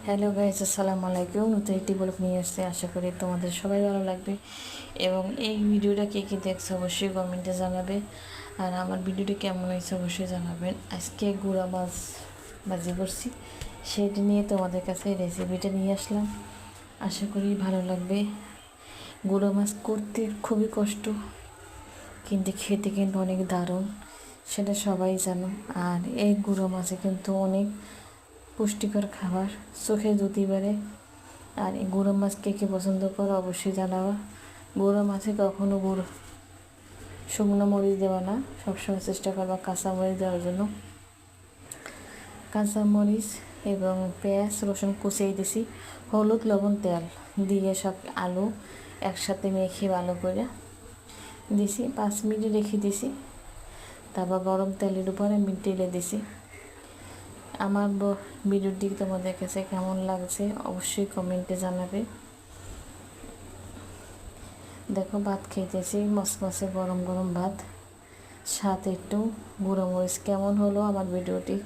Hello guys, আসসালামু আলাইকুম। নতুন একটি ব্লগ নিয়ে আসছে, আশা করি তোমাদের সবাই ভালো লাগবে। এবং এই ভিডিওটা কে কী দেখছো অবশ্যই কমেন্টে জানাবে, আর আমার ভিডিওটি কেমন হয়েছে অবশ্যই জানাবেন। আজকে গুঁড়া মাছ ভাজি করছি, সেটি নিয়ে তোমাদের কাছে রেসিপিটা নিয়ে আসলাম, আশা করি ভালো লাগবে। গুঁড়া মাছ করতে খুবই কষ্ট, কিন্তু খেতে কিন্তু অনেক দারুণ, সেটা সবাই জানো। আর এই গুঁড়ো মাছে কিন্তু অনেক পুষ্টিকর খাবার, চোখে জ্যোতি বাড়ে। আর এই গুঁড়ো মাছ কে কে পছন্দ করো অবশ্যই জানাবা। গুঁড়ো মাছে কখনো শুকনো মরিচ দেওয়া না, সবসময় চেষ্টা করবা কাঁচা মরিচ দেওয়ার জন্য। কাঁচা মরিচ এবং পেঁয়াজ রসুন কুচিয়ে দিছি, হলুদ লবণ তেল দিয়ে সব আলু একসাথে মেখে ভালো করে দিছি, 5 মিনিট রেখে দিছি। তারপর গরম তেলের উপরে আমি ঢেলে দিছি। আমার ভিডিওটি তোমাদের কাছে কেমন লাগছে অবশ্যই কমেন্টে জানাবে। দেখো ভাত খেতেছি, মসমসে গরম গরম ভাত, সাথে একটু গুঁড়ো মরিচ। কেমন হলো আমার ভিডিওটি